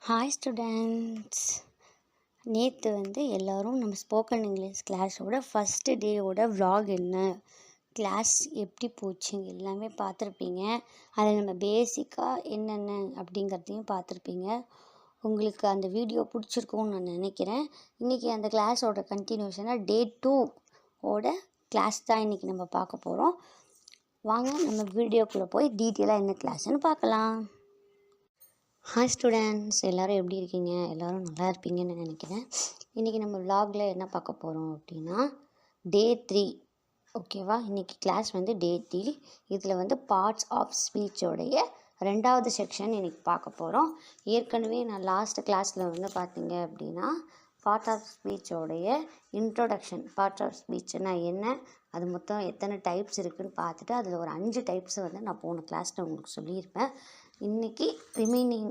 Hi students. நேற்று எல்லோரும் நம்ம ஸ்போக்கன் இங்கிலீஷ் கிளாஸோட ஃபஸ்ட்டு டேவோட vlog என்ன, கிளாஸ் எப்படி போச்சுங்க எல்லாமே பார்த்துருப்பீங்க. அதில் நம்ம பேசிக்காக என்னென்ன அப்படிங்கிறதையும் பார்த்துருப்பீங்க. உங்களுக்கு அந்த வீடியோ பிடிச்சிருக்கும்னு நான் நினைக்கிறேன். இன்றைக்கி அந்த கிளாஸோட கண்டினியூஷனாக டே 2 ஓட கிளாஸ் தான் இன்றைக்கி நம்ம பார்க்க போகிறோம். வாங்க நம்ம வீடியோக்குள்ளே போய் டீட்டெயிலாக என்ன கிளாஸ்ன்னு பார்க்கலாம். ஹாய் ஸ்டூடெண்ட்ஸ், எல்லோரும் எப்படி இருக்கீங்க? எல்லோரும் நல்லா இருப்பீங்கன்னு நினைக்கிறேன். இன்றைக்கி நம்ம vlogல என்ன பார்க்க போகிறோம் அப்படின்னா டே 3. ஓகேவா? இன்றைக்கி கிளாஸ் டே 3. இதில் பார்ட்ஸ் ஆஃப் ஸ்பீச்சோடைய 2வது செக்ஷன் இன்றைக்கி பார்க்க போகிறோம். ஏற்கனவே நான் லாஸ்ட் கிளாஸில் பார்த்தீங்க அப்படின்னா பார்ட் ஆஃப் ஸ்பீச்சோடைய இன்ட்ரோடக்ஷன், பார்ட் ஆஃப் ஸ்பீச்சுன்னா என்ன, அது மொத்தம் எத்தனை டைப்ஸ் இருக்குதுன்னு பார்த்துட்டு அதில் ஒரு 5 டைப்ஸை நான் போன கிளாஸில் உங்களுக்கு சொல்லியிருப்பேன். இன்றைக்கி ரிமைனிங்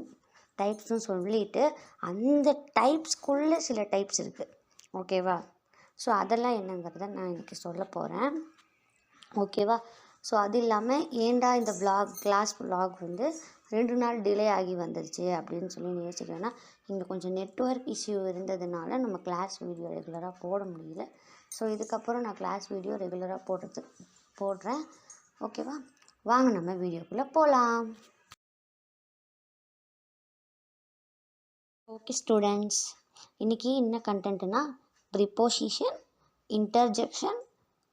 டைப்ஸ்னு சொல்லிவிட்டு அந்த டைப்ஸ்குள்ளே சில டைப்ஸ் இருக்குது. ஓகேவா? ஸோ அதெல்லாம் என்னங்கிறத நான் இன்றைக்கி சொல்ல போகிறேன். ஓகேவா? ஸோ அது இல்லாமல் ஏன்டா இந்த கிளாஸ் vlog 2 நாள் டிலே ஆகி வந்துருச்சு அப்படின்னு சொல்லி யோசிக்கிறேன்னா, இங்கே கொஞ்சம் நெட்வொர்க் இஷ்யூ இருந்ததுனால நம்ம கிளாஸ் வீடியோ ரெகுலராக போட முடியல. ஸோ இதுக்கப்புறம் நான் கிளாஸ் வீடியோ ரெகுலராக போடுறேன். ஓகேவா? வாங்க நம்ம வீடியோக்குள்ளே போகலாம். ஓகே ஸ்டூடெண்ட்ஸ், இன்றைக்கி என்ன கண்டென்ட்னா preposition, interjection,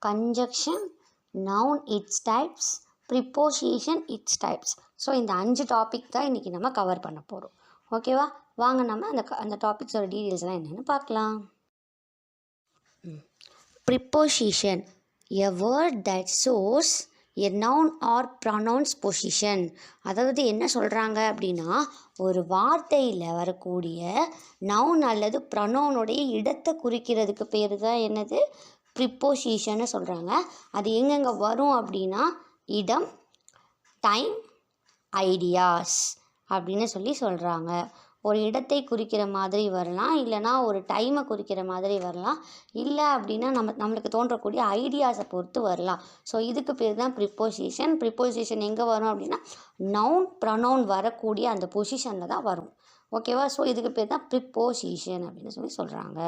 conjunction, noun its types, preposition its types. So இந்த 5 டாபிக் தான் இன்றைக்கி நம்ம கவர் பண்ண போகிறோம். ஓகேவா? வாங்க நம்ம அந்த டாபிக்ஸோட டீட்டெயில்ஸ்லாம் என்னென்னு பார்க்கலாம். Preposition, a word that shows a noun R pronounce position. அதாவது என்ன சொல்கிறாங்க அப்படின்னா, ஒரு வார்த்தையில் வரக்கூடிய நவுன் அல்லது ப்ரொனவுனுடைய இடத்தை குறிக்கிறதுக்கு பேர் தான் என்னது, ப்ரிப்போசிஷன்னு சொல்கிறாங்க. அது எங்கெங்கே வரும் அப்படின்னா இடம், டைம், ஐடியாஸ் அப்படின்னு சொல்கிறாங்க. ஒரு இடத்தை குறிக்கிற மாதிரி வரலாம், இல்லைனா ஒரு டைமை குறிக்கிற மாதிரி வரலாம், இல்லை அப்படின்னா நம்மளுக்கு தோன்றக்கூடிய ஐடியாஸை பொறுத்து வரலாம். ஸோ இதுக்கு பேர் தான் ப்ரிப்போசிஷன். ப்ரிப்போசிஷன் எங்கே வரும் அப்படின்னா நவுன் ப்ரொனவுன் வரக்கூடிய அந்த பொசிஷனில் தான் வரும். ஓகேவா? ஸோ இதுக்கு பேர் தான் ப்ரிப்போசிஷன் அப்படின்னு சொல்கிறாங்க.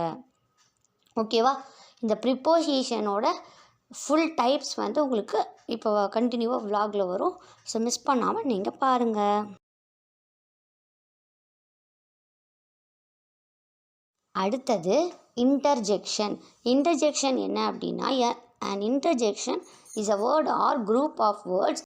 ஓகேவா? இந்த ப்ரிப்போசிஷனோட ஃபுல் டைப்ஸ் உங்களுக்கு இப்போ கண்டினியூவாக vlogல வரும். ஸோ மிஸ் பண்ணாமல் நீங்கள் பாருங்கள். அடுத்தது இன்டர்ஜெக்ஷன். இன்டர்ஜெக்ஷன் என்ன அப்படின்னா an interjection is a word or group of words